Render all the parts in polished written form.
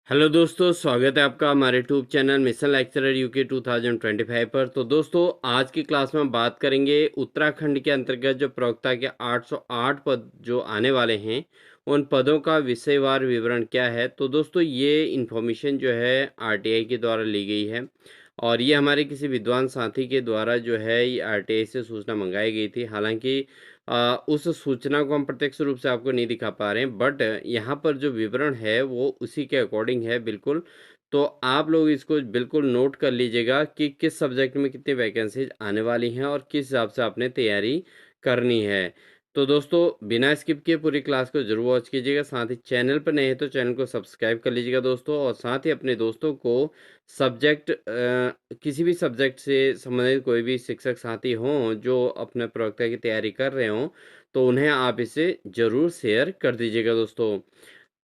Hello दोस्तों, स्वागत है आपका हमारे YouTube channel mission lecturer UK 2025 पर। तो दोस्तों, आज की क्लास में हम बात करेंगे उत्तराखंड के अंतर्गत जो प्रवक्ता के 808 पद जो आने वाले हैं, उन पदों का विषयवार विवरण क्या है। तो दोस्तों, ये इन्फॉर्मेशन जो है आरटीआई के द्वारा ली गई है और ये हमारे किसी विद्वान साथी के द्वारा जो है ये आरटीआई से सूचना मंगाई गई थी। हालांकि उस सूचना को हम प्रत्यक्ष रूप से आपको नहीं दिखा पा रहे हैं, बट यहाँ पर जो विवरण है वो उसी के अकॉर्डिंग है बिल्कुल। तो आप लोग इसको बिल्कुल नोट कर लीजिएगा कि किस सब्जेक्ट में कितनी वैकेंसीज आने वाली हैं और किस हिसाब से आपने तैयारी करनी है। तो दोस्तों, बिना स्किप किए पूरी क्लास को जरूर वॉच कीजिएगा। साथ ही चैनल पर नए हैं तो चैनल को सब्सक्राइब कर लीजिएगा दोस्तों, और साथ ही अपने दोस्तों को सब्जेक्ट किसी भी सब्जेक्ट से संबंधित कोई भी शिक्षक साथी हों जो अपने प्रवक्ता की तैयारी कर रहे हों, तो उन्हें आप इसे ज़रूर शेयर कर दीजिएगा दोस्तों।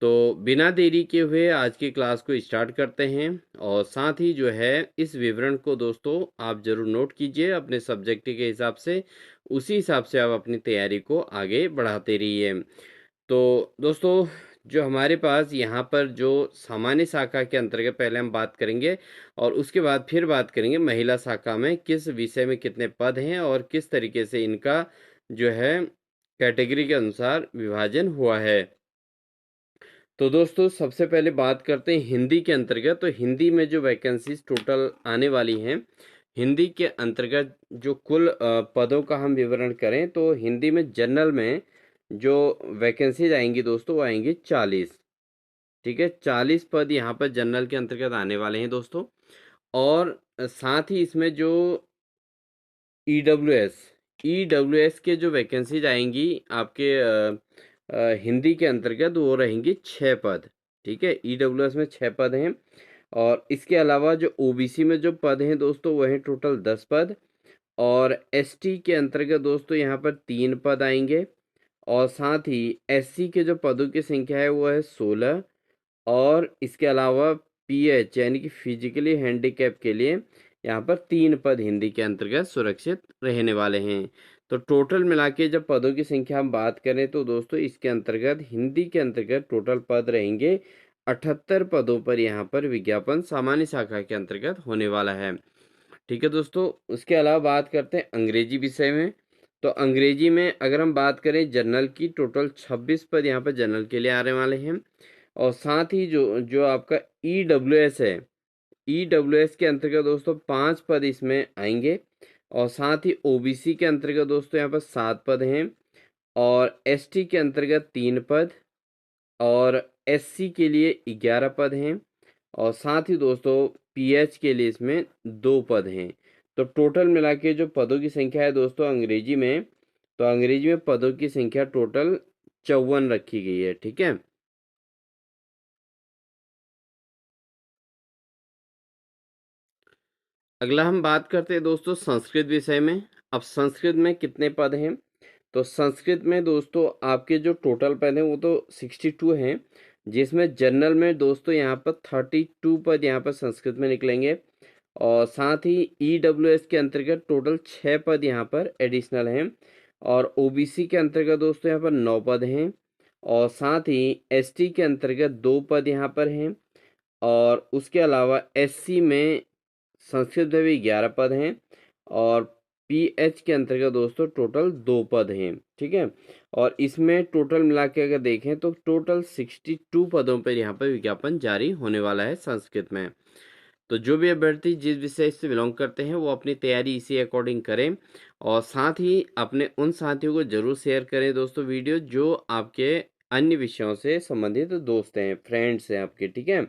तो बिना देरी किए हुए आज की क्लास को स्टार्ट करते हैं, और साथ ही जो है इस विवरण को दोस्तों आप ज़रूर नोट कीजिए अपने सब्जेक्ट के हिसाब से। उसी हिसाब से आप अपनी तैयारी को आगे बढ़ाते रहिए। तो दोस्तों, जो हमारे पास यहाँ पर जो सामान्य शाखा के अंतर्गत पहले हम बात करेंगे, और उसके बाद फिर बात करेंगे महिला शाखा में किस विषय में कितने पद हैं और किस तरीके से इनका जो है कैटेगरी के अनुसार विभाजन हुआ है। तो दोस्तों, सबसे पहले बात करते हैं हिंदी के अंतर्गत। तो हिंदी में जो वैकेंसीज टोटल आने वाली हैं, हिंदी के अंतर्गत जो कुल पदों का हम विवरण करें तो हिंदी में जनरल में जो वैकेंसीज आएंगी दोस्तों वो आएंगी 40। ठीक है, 40 पद यहाँ पर जनरल के अंतर्गत आने वाले हैं दोस्तों। और साथ ही इसमें जो ईडब्ल्यूएस ईडब्ल्यूएस के जो वैकेंसीज आएंगी आपके हिंदी के अंतर्गत वो रहेंगी 6 पद। ठीक है, ईडब्ल्यूएस में 6 पद हैं। और इसके अलावा जो ओबीसी में जो पद हैं दोस्तों वो हैं टोटल 10 पद। और एसटी के अंतर्गत दोस्तों यहाँ पर 3 पद आएंगे। और साथ ही एससी के जो पदों की संख्या है वो है 16। और इसके अलावा पीएच यानी कि फिजिकली हैंडीकैप के लिए यहाँ पर 3 पद हिंदी के अंतर्गत सुरक्षित रहने वाले हैं। तो टोटल मिला के जब पदों की संख्या हम बात करें तो दोस्तों इसके अंतर्गत हिंदी के अंतर्गत टोटल पद रहेंगे 78 पदों पर यहाँ पर विज्ञापन सामान्य शाखा के अंतर्गत होने वाला है। ठीक है दोस्तों, उसके अलावा बात करते हैं अंग्रेजी विषय में। तो अंग्रेजी में अगर हम बात करें जनरल की, टोटल 26 पद यहाँ पर जनरल के लिए आने वाले हैं। और साथ ही जो जो आपका ईडब्ल्यूएस है, ईडब्ल्यूएस के अंतर्गत दोस्तों 5 पद इसमें आएंगे। और साथ ही ओबीसी के अंतर्गत दोस्तों यहाँ पर 7 पद हैं। और एसटी के अंतर्गत 3 पद। और एससी के लिए 11 पद हैं। और साथ ही दोस्तों पीएच के लिए इसमें 2 पद हैं। तो टोटल मिला के जो पदों की संख्या है दोस्तों अंग्रेजी में, तो अंग्रेजी में पदों की संख्या टोटल 54 रखी गई है। ठीक है, अगला हम बात करते हैं दोस्तों संस्कृत विषय में। अब संस्कृत में कितने पद हैं? तो संस्कृत में दोस्तों आपके जो टोटल पद हैं वो तो 62 हैं, जिसमें जनरल में दोस्तों यहाँ पर 32 पद यहाँ पर संस्कृत में निकलेंगे। और साथ ही ईडब्ल्यूएस के अंतर्गत टोटल 6 पद यहाँ पर एडिशनल हैं। और ओबीसी के अंतर्गत दोस्तों यहाँ पर 9 पद हैं। और साथ ही एसटी के अंतर्गत 2 पद यहाँ पर हैं। और उसके अलावा एससी में संस्कृत में भी 11 पद हैं। और पीएच के अंतर्गत दोस्तों टोटल 2 पद हैं। ठीक है, और इसमें टोटल मिला के अगर देखें तो टोटल 62 पदों पर यहाँ पर विज्ञापन जारी होने वाला है संस्कृत में। तो जो भी अभ्यर्थी जिस विषय से बिलोंग करते हैं वो अपनी तैयारी इसी अकॉर्डिंग करें। और साथ ही अपने उन साथियों को जरूर शेयर करें दोस्तों वीडियो जो आपके अन्य विषयों से संबंधित दोस्त हैं, फ्रेंड्स हैं आपके। ठीक है,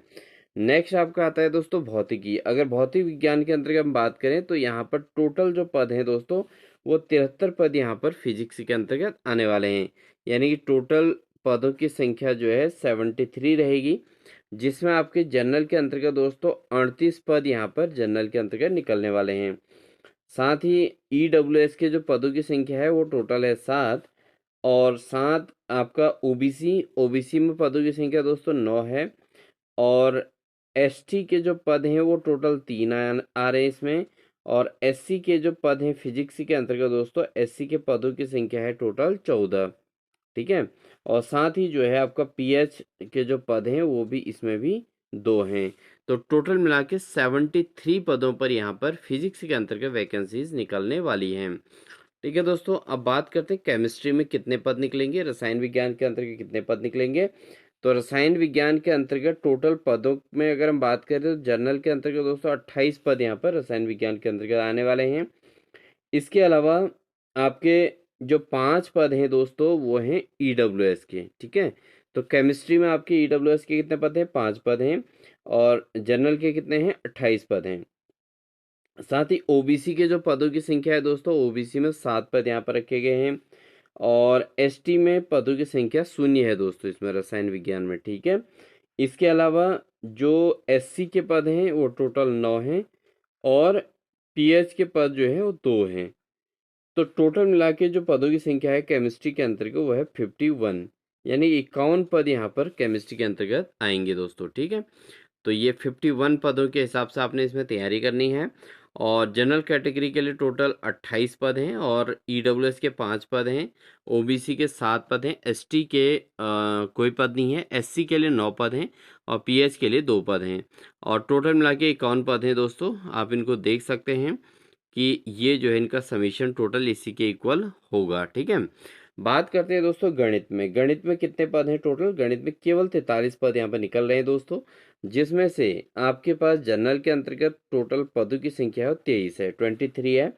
नेक्स्ट आपका आता है दोस्तों भौतिकी। अगर भौतिक विज्ञान के अंतर्गत हम बात करें तो यहाँ पर टोटल जो पद हैं दोस्तों वो 73 पद यहाँ पर फिजिक्स के अंतर्गत आने वाले हैं। यानी कि टोटल पदों की संख्या जो है 73 रहेगी, जिसमें आपके जनरल के अंतर्गत दोस्तों 38 पद यहाँ पर जनरल के अंतर्गत निकलने वाले हैं। साथ ही ईडब्ल्यूएस के जो पदों की संख्या है वो टोटल है 7। और 7 आपका ओबीसी ओबीसी में पदों की संख्या दोस्तों 9 है। और एसटी के जो पद हैं वो टोटल 3 आ रहे हैं इसमें। और एससी के जो पद हैं फिजिक्स के अंतर्गत दोस्तों एससी के पदों की संख्या है टोटल 14। ठीक है, और साथ ही जो है आपका पीएच के जो पद हैं वो भी इसमें भी 2 हैं। तो टोटल मिला के 73 पदों पर यहाँ पर फिजिक्स के अंतर्गत वैकेंसीज निकलने वाली हैं। ठीक है दोस्तों, अब बात करते हैं केमिस्ट्री में कितने पद निकलेंगे, रसायन विज्ञान के अंतर्गत कितने पद निकलेंगे। तो रसायन विज्ञान के अंतर्गत टोटल पदों में अगर हम बात करें तो जनरल के अंतर्गत दोस्तों 28 पद यहाँ पर रसायन विज्ञान के अंतर्गत आने वाले हैं। इसके अलावा आपके जो 5 पद हैं दोस्तों वो हैं ईडब्ल्यूएस के। ठीक है, तो केमिस्ट्री में आपके ईडब्ल्यूएस के कितने पद हैं, 5 पद हैं, और जनरल के कितने हैं, 28 पद हैं। साथ ही ओबीसी के जो पदों की संख्या है दोस्तों, ओबीसी में 7 पद यहाँ पर रखे गए हैं, और एसटी में पदों की संख्या 0 है दोस्तों इसमें रसायन विज्ञान में। ठीक है, इसके अलावा जो एससी के पद हैं वो टोटल 9 हैं, और पीएच के पद जो है वो 2 हैं। तो टोटल मिला के जो पदों की संख्या है केमिस्ट्री के अंतर्गत वो है 51, यानी 51 पद यहाँ पर केमिस्ट्री के अंतर्गत आएंगे दोस्तों। ठीक है, तो ये 51 पदों के हिसाब से आपने इसमें तैयारी करनी है। और जनरल कैटेगरी के लिए टोटल 28 पद हैं, और ईडब्ल्यूएस के 5 पद हैं, ओबीसी के 7 पद हैं, एसटी के कोई पद नहीं है, एससी के लिए 9 पद हैं, और पीएच के लिए 2 पद हैं, और टोटल मिला के 51 पद हैं दोस्तों। आप इनको देख सकते हैं कि ये जो है इनका समीशन टोटल इसी के इक्वल होगा। ठीक है, बात करते हैं दोस्तों गणित में। गणित में कितने पद हैं टोटल, गणित में केवल 43 पद यहाँ पर निकल रहे हैं दोस्तों, जिसमें से आपके पास जनरल के अंतर्गत टोटल पदों की संख्या है 23 है, 23 है,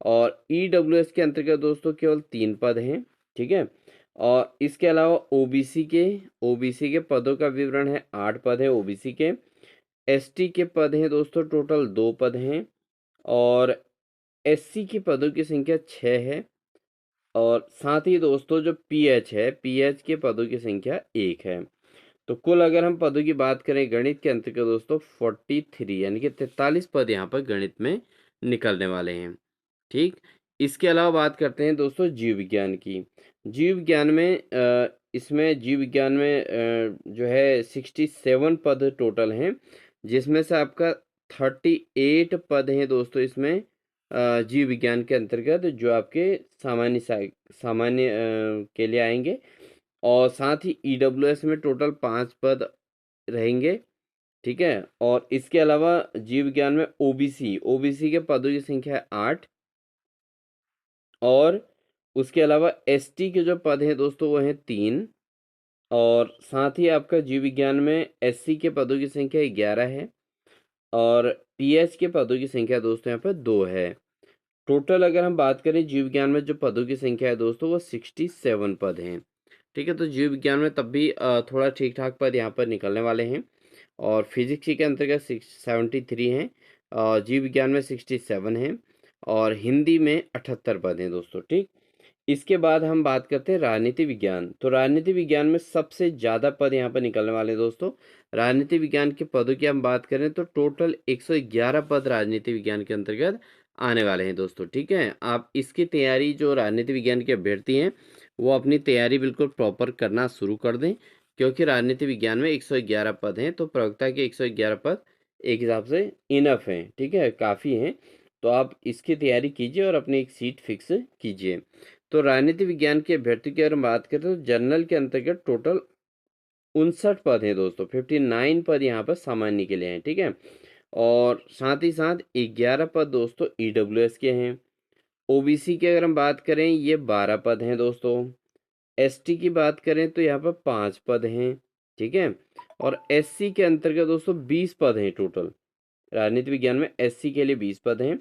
और ईडब्ल्यूएस के अंतर्गत दोस्तों केवल 3 पद हैं। ठीक है, और इसके अलावा ओबीसी के पदों का विवरण है, 8 पद है ओबीसी के। एसटी के पद हैं दोस्तों टोटल 2 पद हैं, और एससी के पदों की संख्या 6 है, और साथ ही दोस्तों जो पीएच है, पीएच के पदों की संख्या 1 है। तो कुल अगर हम पदों की बात करें गणित के अंतर्गत दोस्तों 43 यानी कि 43 पद यहाँ पर गणित में निकलने वाले हैं। ठीक, इसके अलावा बात करते हैं दोस्तों जीव विज्ञान की। जीव विज्ञान में इसमें जीव विज्ञान में जो है 67 पद टोटल हैं, जिसमें से आपका 38 पद हैं दोस्तों इसमें जीव विज्ञान के अंतर्गत जो आपके सामान्य के लिए आएंगे, और साथ ही ईडब्ल्यूएस में टोटल 5 पद रहेंगे। ठीक है, और इसके अलावा जीव विज्ञान में ओबीसी के पदों की संख्या है 8, और उसके अलावा एसटी के जो पद हैं दोस्तों वो हैं 3, और साथ ही आपका जीव विज्ञान में एससी के पदों की संख्या 11 है, और पीएच के पदों की संख्या दोस्तों यहाँ पर 2 है। टोटल अगर हम बात करें जीव विज्ञान में जो पदों की संख्या है दोस्तों वो 67 पद हैं। ठीक है, तो जीव विज्ञान में तब भी थोड़ा ठीक ठाक पद यहाँ पर निकलने वाले हैं, और फिजिक्स के अंतर्गत 73 हैं, और जीव विज्ञान में 67 हैं, और हिंदी में 78 पद हैं दोस्तों। ठीक, इसके बाद हम बात करते हैं राजनीति विज्ञान। तो राजनीति विज्ञान में सबसे ज़्यादा पद यहाँ पर निकलने वाले हैं दोस्तों। राजनीति विज्ञान के पदों की हम बात करें तो टोटल 111 पद राजनीति विज्ञान के अंतर्गत आने वाले हैं दोस्तों। ठीक है, आप इसकी तैयारी जो राजनीति विज्ञान के अभ्यर्थी हैं वो अपनी तैयारी बिल्कुल प्रॉपर करना शुरू कर दें, क्योंकि राजनीति विज्ञान में 111 पद हैं, तो प्रवक्ता के 111 पद एक हिसाब से इनफ हैं। ठीक है, काफ़ी हैं, तो आप इसकी तैयारी कीजिए और अपनी एक सीट फिक्स कीजिए। तो राजनीति विज्ञान के अभ्यर्थी की अगर हम बात करें तो जनरल के अंतर्गत टोटल 59 पद हैं दोस्तों, 59 पद यहाँ पर सामान्य के लिए हैं। ठीक है, और साथ ही साथ 11 पद दोस्तों ईडब्ल्यूएस के हैं। ओबीसी की अगर हम बात करें ये 12 पद हैं दोस्तों। एसटी की बात करें तो यहाँ पर 5 पद हैं। ठीक है, और एससी के अंतर्गत दोस्तों 20 पद हैं टोटल। राजनीति विज्ञान में एससी के लिए 20 पद हैं,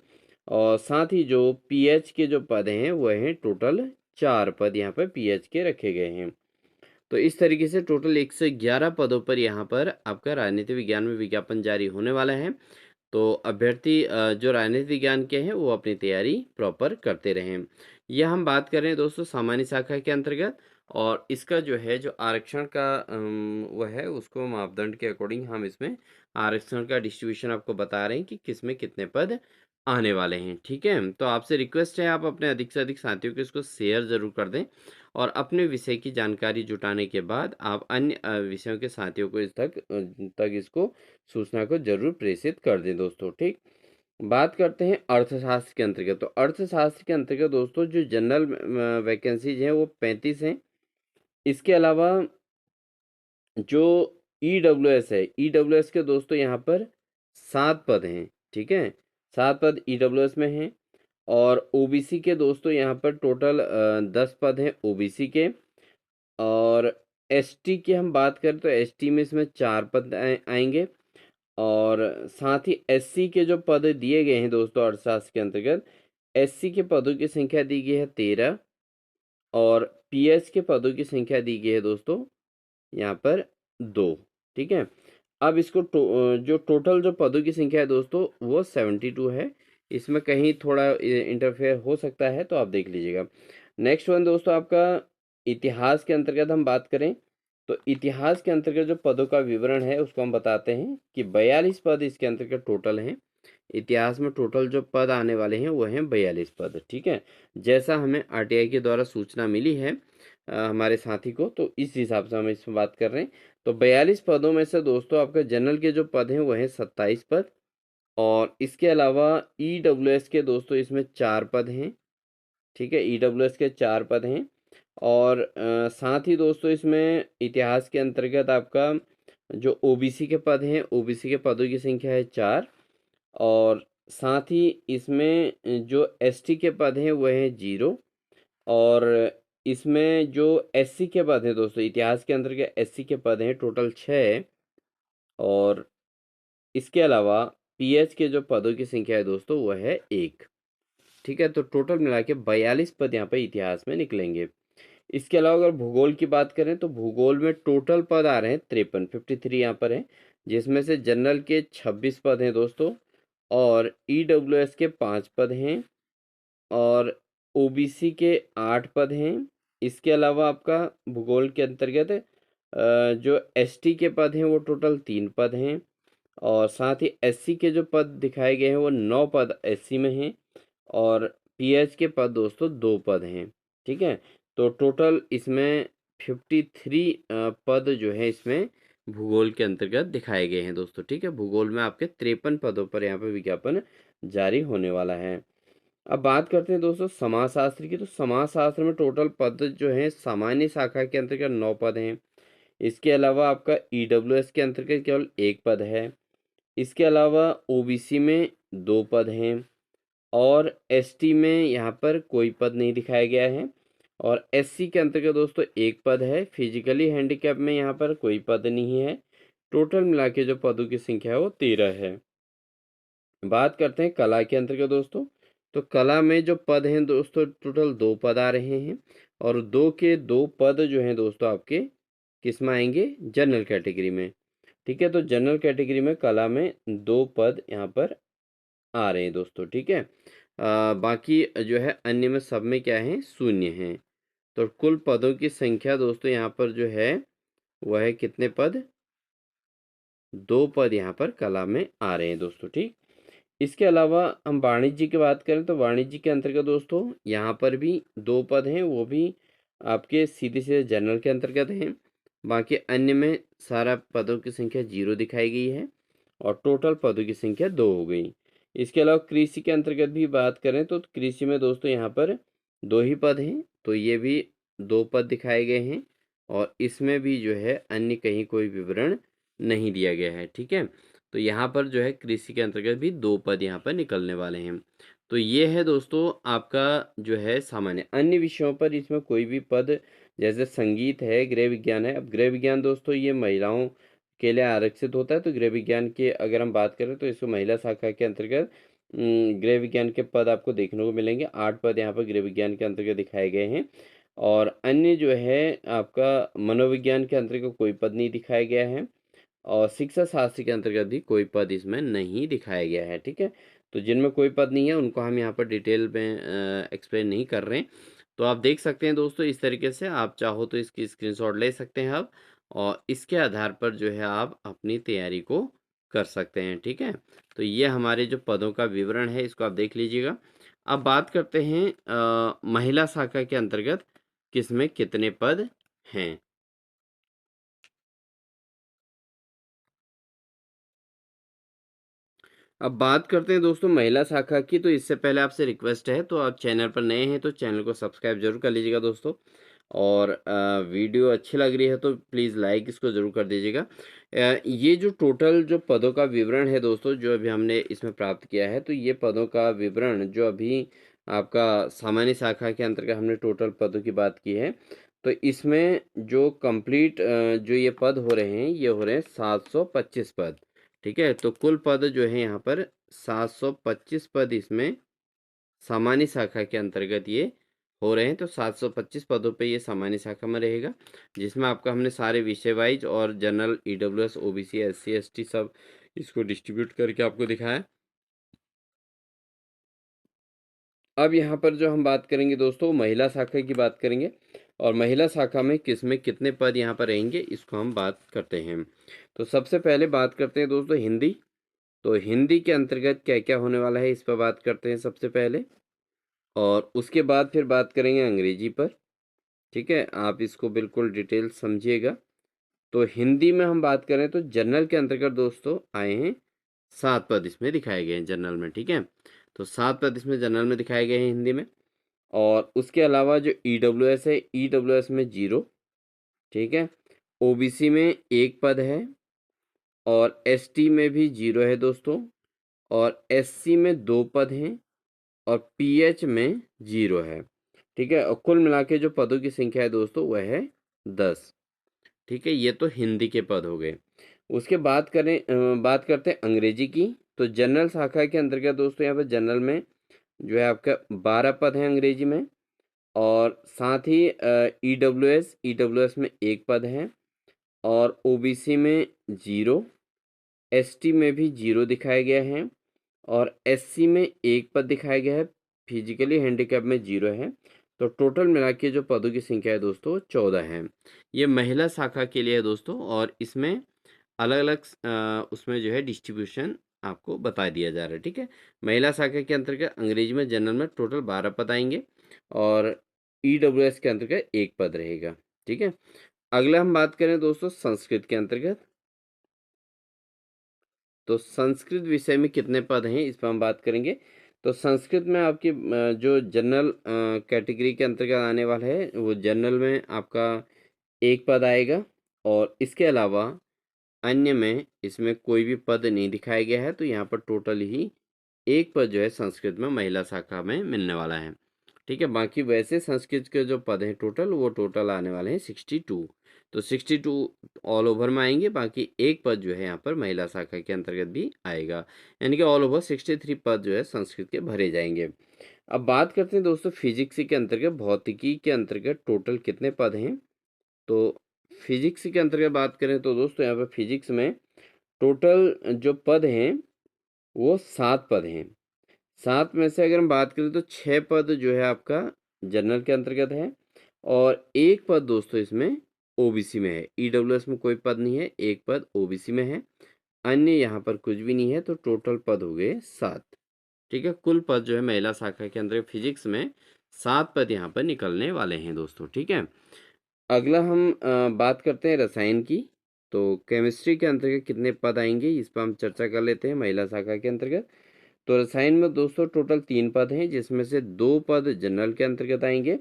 और साथ ही जो पीएच के जो पद हैं वह हैं टोटल 4 पद यहाँ पर पीएच के रखे गए हैं। तो इस तरीके से टोटल 111 पदों पर यहाँ पर आपका राजनीति विज्ञान में विज्ञापन जारी होने वाला है। तो अभ्यर्थी जो राजनीति विज्ञान के हैं वो अपनी तैयारी प्रॉपर करते रहें। यह हम बात कर रहे हैं दोस्तों सामान्य शाखा के अंतर्गत, और इसका जो है जो आरक्षण का वह है उसको मापदंड के अकॉर्डिंग हम इसमें आरक्षण का डिस्ट्रीब्यूशन आपको बता रहे हैं कि किस में कितने पद आने वाले हैं। ठीक है, तो आपसे रिक्वेस्ट है आप अपने अधिक से अधिक साथियों को इसको शेयर ज़रूर कर दें, और अपने विषय की जानकारी जुटाने के बाद आप अन्य विषयों के साथियों को इस तक इसको सूचना को जरूर प्रेषित कर दें दोस्तों। ठीक, बात करते हैं अर्थशास्त्र के अंतर्गत। तो अर्थशास्त्र के अंतर्गत दोस्तों जो जनरल वैकेंसीज हैं वो 35 हैं। इसके अलावा जो ईडब्ल्यूएस है, ईडब्ल्यूएस के दोस्तों यहाँ पर 7 पद हैं, ठीक है, 7 पद ईडब्ल्यूएस में हैं। और ओबीसी के दोस्तों यहाँ पर टोटल 10 पद हैं ओबीसी के। और एसटी की हम बात करें तो एसटी में इसमें 4 पद आएंगे। और साथ ही एससी के जो पद दिए गए हैं दोस्तों अर्थशास्त्र के अंतर्गत, एससी के पदों की संख्या दी गई है 13। और पीएच के पदों की संख्या दी गई है दोस्तों यहाँ पर 2, ठीक है। अब इसको जो टोटल जो पदों की संख्या है दोस्तों वो 72 है। इसमें कहीं थोड़ा इंटरफेयर हो सकता है, तो आप देख लीजिएगा। नेक्स्ट वन दोस्तों आपका इतिहास के अंतर्गत हम बात करें तो इतिहास के अंतर्गत जो पदों का विवरण है उसको हम बताते हैं कि 42 पद इसके अंतर्गत टोटल हैं। इतिहास में टोटल जो पद आने वाले हैं वो हैं 42 पद, ठीक है। जैसा हमें आरटीआई के द्वारा सूचना मिली है हमारे साथी को, तो इस हिसाब से हम इसमें बात कर रहे हैं। तो 42 पदों में से दोस्तों आपका जनरल के जो पद हैं वो हैं 27 पद। और इसके अलावा ईडब्ल्यूएस के दोस्तों इसमें 4 पद हैं, ठीक है, ईडब्ल्यूएस के 4 पद हैं। और साथ ही दोस्तों इसमें इतिहास के अंतर्गत आपका जो ओबीसी के पद हैं, ओबीसी के पदों की संख्या है 4। और साथ ही इसमें जो एसटी के पद हैं वो हैं 0। और इसमें जो एससी के पद हैं दोस्तों इतिहास के अंतर्गत एससी के पद हैं टोटल 6। और इसके अलावा पीएच के जो पदों की संख्या है दोस्तों वो है 1, ठीक है। तो टोटल मिला के 42 पद यहाँ पे इतिहास में निकलेंगे। इसके अलावा अगर भूगोल की बात करें तो भूगोल में टोटल पद आ रहे हैं 53 यहाँ पर है, जिसमें से जनरल के 26 पद हैं दोस्तों। और ईडब्ल्यूएस के 5 पद हैं। और ओबीसी के 8 पद हैं। इसके अलावा आपका भूगोल के अंतर्गत जो एसटी के पद हैं वो टोटल 3 पद हैं। और साथ ही एससी के जो पद दिखाए गए हैं वो 9 पद एससी में हैं। और पीएच के पद दोस्तों 2 पद हैं, ठीक है। तो टोटल इसमें 53 पद जो है इसमें भूगोल के अंतर्गत दिखाए गए हैं दोस्तों, ठीक है। भूगोल में आपके 53 पदों पर यहाँ पे विज्ञापन जारी होने वाला है। अब बात करते हैं दोस्तों समाजशास्त्र की। तो समाजशास्त्र में टोटल पद जो है सामान्य शाखा के अंतर्गत 9 पद हैं। इसके अलावा आपका ईडब्ल्यूएस के अंतर्गत केवल 1 पद है। इसके अलावा ओबीसी में 2 पद हैं। और एसटी में यहाँ पर कोई पद नहीं दिखाया गया है। और एससी के अंतर्गत दोस्तों 1 पद है। फिजिकली हैंडीकैप में यहाँ पर कोई पद नहीं है। टोटल मिला के जो पदों की संख्या है वो 13 है। बात करते हैं कला के अंतर्गत दोस्तों। तो कला में जो पद हैं दोस्तों टोटल 2 पद आ रहे हैं। और 2 के 2 पद जो हैं दोस्तों आपके किस में आएंगे, जनरल कैटेगरी में, ठीक है। तो जनरल कैटेगरी में कला में 2 पद यहाँ पर आ रहे हैं दोस्तों, ठीक है। बाकी जो है अन्य में सब में क्या है, शून्य है। तो कुल पदों की संख्या दोस्तों यहाँ पर जो है वह है कितने पद, 2 पद यहाँ पर कला में आ रहे हैं दोस्तों, ठीक। इसके अलावा हम वाणिज्य की बात करें तो वाणिज्य के अंतर्गत दोस्तों यहाँ पर भी 2 पद हैं, वो भी आपके सीधे सीधे जनरल के अंतर्गत हैं। बाकी अन्य में सारा पदों की संख्या 0 दिखाई गई है। और टोटल पदों की संख्या 2 हो गई। इसके अलावा कृषि के अंतर्गत भी बात करें तो कृषि में दोस्तों यहाँ पर 2 ही पद हैं, तो ये भी 2 पद दिखाए गए हैं। और इसमें भी जो है अन्य कहीं कोई विवरण नहीं दिया गया है, ठीक है। तो यहाँ पर जो है कृषि के अंतर्गत भी 2 पद यहाँ पर निकलने वाले हैं। तो ये है दोस्तों आपका जो है सामान्य। अन्य विषयों पर इसमें कोई भी पद, जैसे संगीत है, गृह विज्ञान है। अब गृह विज्ञान दोस्तों ये महिलाओं के लिए आरक्षित होता है। तो गृह विज्ञान के अगर हम बात करें तो इसको महिला शाखा के अंतर्गत गृह विज्ञान के पद आपको देखने को मिलेंगे। 8 पद यहाँ पर गृह विज्ञान के अंतर्गत दिखाए गए हैं। और अन्य जो है आपका मनोविज्ञान के अंतर्गत कोई पद नहीं दिखाया गया है। और शिक्षा शास्त्र के अंतर्गत भी कोई पद इसमें नहीं दिखाया गया है, ठीक है। तो जिनमें कोई पद नहीं है उनको हम यहाँ पर डिटेल में एक्सप्लेन नहीं कर रहे हैं। तो आप देख सकते हैं दोस्तों इस तरीके से, आप चाहो तो इसकी स्क्रीनशॉट ले सकते हैं आप। और इसके आधार पर जो है आप अपनी तैयारी को कर सकते हैं, ठीक है। तो ये हमारे जो पदों का विवरण है इसको आप देख लीजिएगा। अब बात करते हैं महिला शाखा के अंतर्गत किसमें कितने पद हैं। अब बात करते हैं दोस्तों महिला शाखा की। तो इससे पहले आपसे रिक्वेस्ट है, तो आप चैनल पर नए हैं तो चैनल को सब्सक्राइब जरूर कर लीजिएगा दोस्तों। और वीडियो अच्छी लग रही है तो प्लीज़ लाइक इसको ज़रूर कर दीजिएगा। ये जो टोटल जो पदों का विवरण है दोस्तों, जो अभी हमने इसमें प्राप्त किया है, तो ये पदों का विवरण जो अभी आपका सामान्य शाखा के अंतर्गत हमने टोटल पदों की बात की है, तो इसमें जो कंप्लीट जो ये पद हो रहे हैं, ये हो रहे हैं 725 पद। ठीक है, तो कुल पद जो है यहाँ पर 725 पद इसमें सामान्य शाखा के अंतर्गत ये हो रहे हैं। तो 725 पदों पे ये सामान्य शाखा में रहेगा, जिसमें आपका हमने सारे विषय वाइज और general, EWS, OBC, SC, ST सब इसको डिस्ट्रीब्यूट करके आपको दिखाया। अब यहाँ पर जो हम बात करेंगे दोस्तों, महिला शाखा की बात करेंगे, और महिला शाखा में किसमें कितने पद यहाँ पर रहेंगे इसको हम बात करते हैं। तो सबसे पहले बात करते हैं दोस्तों हिंदी। तो हिंदी के अंतर्गत क्या क्या होने वाला है इस पर बात करते हैं सबसे पहले, और उसके बाद फिर बात करेंगे अंग्रेजी पर। ठीक है, आप इसको बिल्कुल डिटेल समझिएगा। तो हिंदी में हम बात करें तो जनरल के अंतर्गत दोस्तों आए हैं 7 पद इसमें दिखाए गए हैं जनरल में। ठीक है, तो 7 पद इसमें जनरल में दिखाए गए हैं हिंदी में। और उसके अलावा जो ईडब्ल्यूएस है, ईडब्ल्यूएस में 0। ठीक है, ओबीसी में 1 पद है, और एसटी में भी 0 है दोस्तों, और एससी में 2 पद हैं, और पीएच में 0 है। ठीक है, और कुल मिला के जो पदों की संख्या है दोस्तों वह है 10। ठीक है, ये तो हिंदी के पद हो गए। उसके बात करते हैं अंग्रेजी की। तो जनरल शाखा के अंतर्गत दोस्तों यहाँ पर जनरल में जो है आपका 12 पद हैं अंग्रेजी में, और साथ ही ईडब्ल्यूएस, ईडब्ल्यूएस में 1 पद है, और ओबीसी में 0, एसटी में भी 0 दिखाया गया है, और एससी में 1 पद दिखाया गया है, फिजिकली हैंडीकैप में 0 है। तो टोटल मिला के जो पदों की संख्या है दोस्तों 14 है। ये महिला शाखा के लिए है दोस्तों, और इसमें अलग अलग उसमें जो है डिस्ट्रीब्यूशन आपको बता दिया जा रहा है। ठीक है, महिला शाखा के अंतर्गत अंग्रेजी में जनरल में टोटल 12 पद आएंगे, और ईडब्ल्यूएस के अंतर्गत 1 पद रहेगा। ठीक है, अगला हम बात करें दोस्तों संस्कृत के अंतर्गत। तो संस्कृत विषय में कितने पद हैं इस पर हम बात करेंगे। तो संस्कृत में आपकी जो जनरल कैटेगरी के अंतर्गत आने वाला है, वो जनरल में आपका 1 पद आएगा, और इसके अलावा अन्य में इसमें कोई भी पद नहीं दिखाया गया है। तो यहाँ पर टोटल ही 1 पद जो है संस्कृत में महिला शाखा में मिलने वाला है। ठीक है, बाकी वैसे संस्कृत के जो पद हैं टोटल, वो टोटल आने वाले हैं 62। तो 62 ऑल ओवर में आएंगे, बाकी 1 पद जो है यहाँ पर महिला शाखा के अंतर्गत भी आएगा, यानी कि ऑल ओवर 63 पद जो है संस्कृत के भरे जाएंगे। अब बात करते हैं दोस्तों फिजिक्स के अंतर्गत, भौतिकी के अंतर्गत टोटल कितने पद हैं। तो फिजिक्स के अंतर्गत बात करें तो दोस्तों यहाँ पर फिजिक्स में टोटल जो पद हैं वो 7 पद हैं। 7 में से अगर हम बात करें तो 6 पद जो है आपका जनरल के अंतर्गत है, और 1 पद दोस्तों इसमें ओबीसी में है। ईडब्ल्यूएस में कोई पद नहीं है, 1 पद ओबीसी में है, अन्य यहाँ पर कुछ भी नहीं है। तो टोटल पद हो गए 7। ठीक है, कुल पद जो है महिला शाखा के अंदर फिजिक्स में 7 पद यहाँ पर निकलने वाले हैं दोस्तों। ठीक है, अगला हम बात करते हैं रसायन की। तो केमिस्ट्री के अंतर्गत कितने पद आएंगे इस पर हम चर्चा कर लेते हैं महिला शाखा के अंतर्गत। तो रसायन में दोस्तों टोटल 3 पद हैं, जिसमें से 2 पद जनरल के अंतर्गत आएंगे,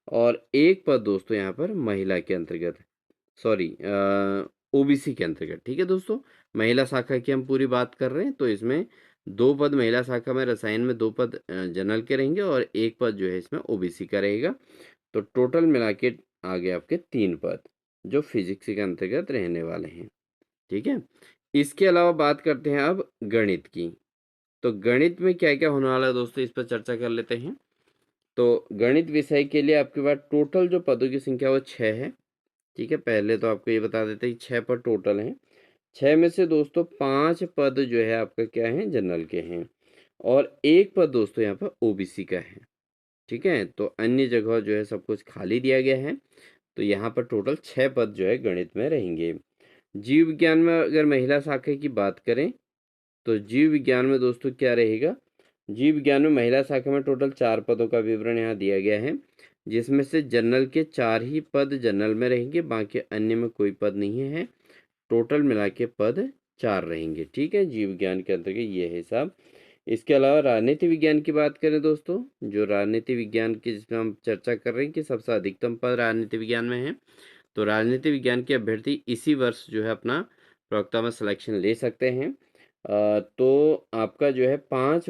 और 1 पद दोस्तों यहाँ पर महिला के अंतर्गत, सॉरी ओबीसी के अंतर्गत। ठीक है दोस्तों, महिला शाखा की हम पूरी बात कर रहे हैं। तो इसमें 2 पद महिला शाखा में, रसायन में 2 पद जनरल के रहेंगे, और 1 पद जो है इसमें ओबीसी का रहेगा। तो टोटल मिला के आगे आपके 3 पद जो फिजिक्स के अंतर्गत रहने वाले हैं। ठीक है, इसके अलावा बात करते हैं अब गणित की। तो गणित में क्या क्या होने वाला है दोस्तों इस पर चर्चा कर लेते हैं। तो गणित विषय के लिए आपके पास टोटल जो पदों की संख्या वो 6 है। ठीक है, पहले तो आपको ये बता देते हैं कि 6 पद टोटल हैं। 6 में से दोस्तों 5 पद जो है आपका क्या है जनरल के हैं, और 1 पद दोस्तों यहाँ पर ओबीसी का है। ठीक है, तो अन्य जगह जो है सब कुछ खाली दिया गया है। तो यहाँ पर टोटल 6 पद जो है गणित में रहेंगे। जीव विज्ञान में अगर महिला शाखा की बात करें, तो जीव विज्ञान में दोस्तों क्या रहेगा, जीव विज्ञान में महिला शाखा में टोटल 4 पदों का विवरण यहाँ दिया गया है, जिसमें से जनरल के 4 ही पद जनरल में रहेंगे, बाकी अन्य में कोई पद नहीं है। टोटल मिला के पद 4 रहेंगे। ठीक है, जीव विज्ञान के अंतर्गत ये है साहब। इसके अलावा राजनीति विज्ञान की बात करें दोस्तों, जो राजनीति विज्ञान की जिसमें हम चर्चा कर रहे हैं कि सबसे अधिकतम पद राजनीति विज्ञान में है, तो राजनीति विज्ञान के अभ्यर्थी इसी वर्ष जो है अपना प्रवक्ता में सिलेक्शन ले सकते हैं। तो आपका जो है 5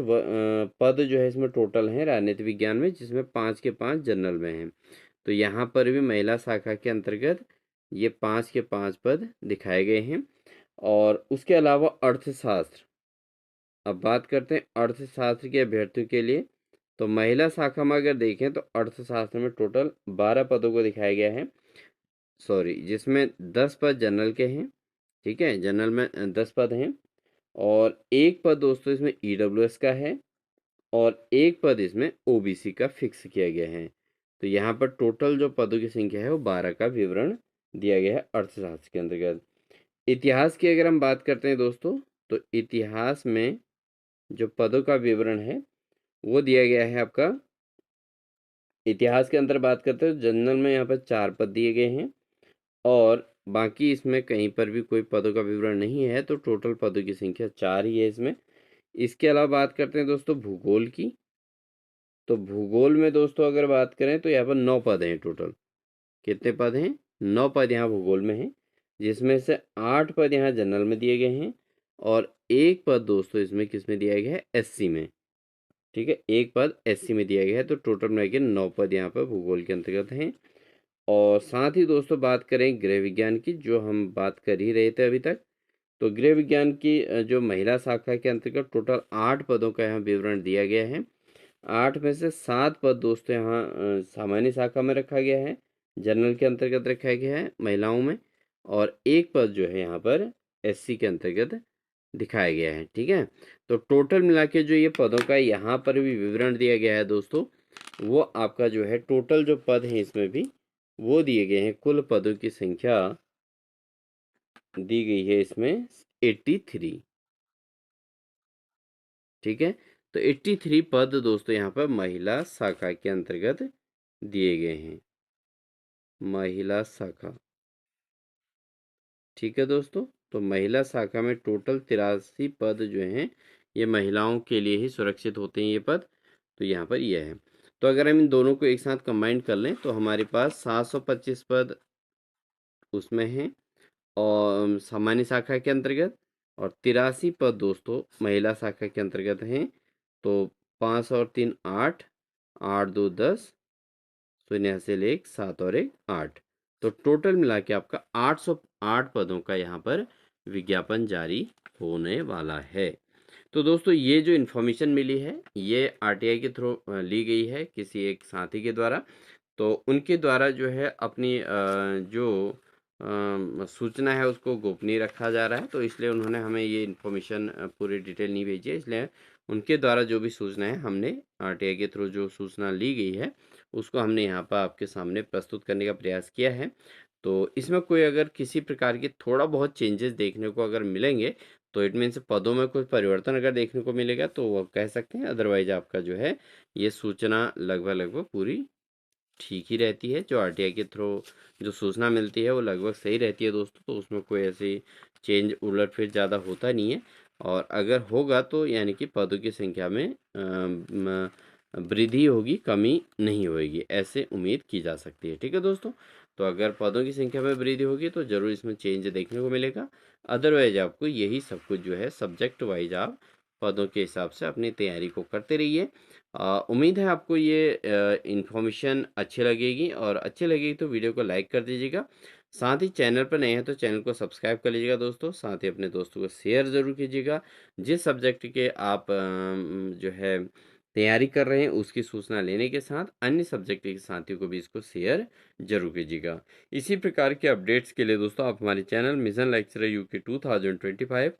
पद जो है इसमें टोटल हैं राजनीति विज्ञान में, जिसमें 5 के 5 जनरल में हैं। तो यहाँ पर भी महिला शाखा के अंतर्गत ये 5 के 5 पद दिखाए गए हैं। और उसके अलावा अर्थशास्त्र, अब बात करते हैं अर्थशास्त्र के अभ्यर्थियों के लिए। तो महिला शाखा में अगर देखें तो अर्थशास्त्र में टोटल 12 पदों को दिखाया गया है, सॉरी, जिसमें 10 पद जनरल के हैं। ठीक है, जनरल में 10 पद हैं, और एक पद दोस्तों इसमें ईडब्ल्यूएस का है, और एक पद इसमें ओबीसी का फिक्स किया गया है। तो यहाँ पर टोटल जो पदों की संख्या है वो 12 का विवरण दिया गया है अर्थशास्त्र के अंतर्गत। इतिहास की अगर हम बात करते हैं दोस्तों, तो इतिहास में जो पदों का विवरण है वो दिया गया है आपका। इतिहास के अंदर बात करते हैं जनरल में यहाँ पर 4 पद दिए गए हैं, और बाकी इसमें कहीं पर भी कोई पदों का विवरण नहीं है, तो टोटल पदों की संख्या 4 ही है इसमें। इसके अलावा बात करते हैं दोस्तों भूगोल की। तो भूगोल में दोस्तों अगर बात करें तो यहाँ पर 9 पद हैं टोटल। कितने पद हैं? 9 पद यहाँ भूगोल में हैं, जिसमें से 8 पद यहाँ जनरल में दिए गए हैं, और एक पद दोस्तों इसमें किस में दिया गया है? एससी में। ठीक है, एक पद एससी में दिया गया है, तो टोटल मिला के 9 पद यहाँ पर भूगोल के अंतर्गत हैं। और साथ ही दोस्तों बात करें गृह विज्ञान की, जो हम बात कर ही रहे थे अभी तक। तो गृह विज्ञान की जो महिला शाखा के अंतर्गत टोटल 8 पदों का यहाँ विवरण दिया गया है। 8 में से 7 पद दोस्तों यहाँ सामान्य शाखा में रखा गया है, जनरल के अंतर्गत रखा गया है महिलाओं में, और एक पद जो है यहाँ पर एससी के अंतर्गत दिखाया गया है। ठीक है, तो टोटल मिला के जो ये पदों का यहाँ पर भी विवरण दिया गया है दोस्तों, वो आपका जो है टोटल जो पद है इसमें भी वो दिए गए हैं। कुल पदों की संख्या दी गई है इसमें 83। ठीक है, तो 83 पद दोस्तों यहाँ पर महिला शाखा के अंतर्गत दिए गए हैं, महिला शाखा। ठीक है दोस्तों, तो महिला शाखा में टोटल 83 पद जो हैं ये महिलाओं के लिए ही सुरक्षित होते हैं ये पद। तो यहाँ पर ये है। तो अगर हम इन दोनों को एक साथ कंबाइन कर लें तो हमारे पास 725 पद उसमें हैं और सामान्य शाखा के अंतर्गत, और 83 पद दोस्तों महिला शाखा के अंतर्गत हैं। तो 5 और 3 8, 8 2 10, शून्य से लेख 7 और 1 8, तो टोटल मिला के आपका 808 पदों का यहाँ पर विज्ञापन जारी होने वाला है। तो दोस्तों ये जो इन्फॉर्मेशन मिली है ये आरटीआई के थ्रू ली गई है किसी एक साथी के द्वारा। तो उनके द्वारा जो है अपनी जो सूचना है उसको गोपनीय रखा जा रहा है, तो इसलिए उन्होंने हमें ये इन्फॉर्मेशन पूरी डिटेल नहीं भेजी है। इसलिए उनके द्वारा जो भी सूचना है हमने आरटीआई के थ्रू जो सूचना ली गई है उसको हमने यहाँ पर आपके सामने प्रस्तुत करने का प्रयास किया है। तो इसमें कोई अगर किसी प्रकार के थोड़ा बहुत चेंजेस देखने को अगर मिलेंगे तो इट मीन्स पदों में कोई परिवर्तन अगर देखने को मिलेगा तो वो कह सकते हैं, अदरवाइज आपका जो है ये सूचना लगभग लगभग पूरी ठीक ही रहती है। जो आरटीआई के थ्रू जो सूचना मिलती है वो लगभग सही रहती है दोस्तों, तो उसमें कोई ऐसी चेंज उलटफेर ज़्यादा होता नहीं है। और अगर होगा तो यानी कि पदों की संख्या में वृद्धि होगी, कमी नहीं होगी, ऐसे उम्मीद की जा सकती है। ठीक है दोस्तों, तो अगर पदों की संख्या में वृद्धि होगी तो ज़रूर इसमें चेंज देखने को मिलेगा। अदरवाइज आपको यही सब कुछ जो है सब्जेक्ट वाइज आप पदों के हिसाब से अपनी तैयारी को करते रहिए। उम्मीद है आपको ये इन्फॉर्मेशन अच्छी लगेगी, और अच्छी लगेगी तो वीडियो को लाइक कर दीजिएगा। साथ ही चैनल पर नए हैं तो चैनल को सब्सक्राइब कर लीजिएगा दोस्तों। साथ ही अपने दोस्तों को शेयर ज़रूर कीजिएगा। जिस सब्जेक्ट के आप जो है तैयारी कर रहे हैं उसकी सूचना लेने के साथ अन्य सब्जेक्ट के साथियों को भी इसको शेयर जरूर कीजिएगा। इसी प्रकार के अपडेट्स के लिए दोस्तों आप हमारे चैनल मिशन लेक्चरर यूके 2025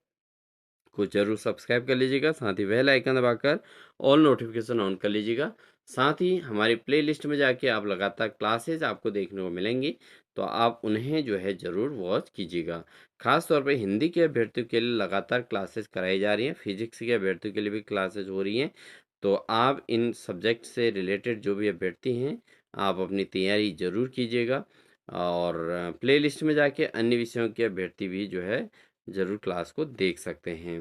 को जरूर सब्सक्राइब कर लीजिएगा। साथ ही बेल आइकन दबाकर ऑल नोटिफिकेशन ऑन कर लीजिएगा। साथ ही हमारी प्लेलिस्ट में जाके आप लगातार क्लासेज आपको देखने को मिलेंगी, तो आप उन्हें जो है ज़रूर वॉच कीजिएगा। खास तौर पे हिंदी के अभ्यर्थियों के लिए लगातार क्लासेज कराई जा रही हैं, फिजिक्स के अभ्यर्थियों के लिए भी क्लासेज हो रही हैं। तो आप इन सब्जेक्ट से रिलेटेड जो भी अभ्यर्थी हैं आप अपनी तैयारी ज़रूर कीजिएगा, और प्लेलिस्ट में जाके अन्य विषयों के अभ्यर्थी भी जो है ज़रूर क्लास को देख सकते हैं।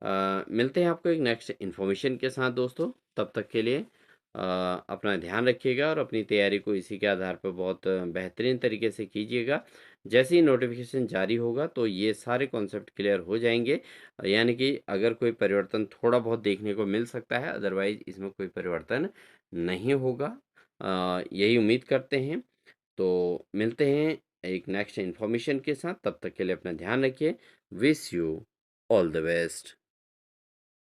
मिलते हैं आपको एक नेक्स्ट इन्फॉर्मेशन के साथ दोस्तों। तब तक के लिए अपना ध्यान रखिएगा और अपनी तैयारी को इसी के आधार पर बहुत बेहतरीन तरीके से कीजिएगा। जैसे ही नोटिफिकेशन जारी होगा तो ये सारे कॉन्सेप्ट क्लियर हो जाएंगे। यानी कि अगर कोई परिवर्तन थोड़ा बहुत देखने को मिल सकता है, अदरवाइज इसमें कोई परिवर्तन नहीं होगा। यही उम्मीद करते हैं। तो मिलते हैं एक नेक्स्ट इन्फॉर्मेशन के साथ। तब तक के लिए अपना ध्यान रखिए। Wish you all the best.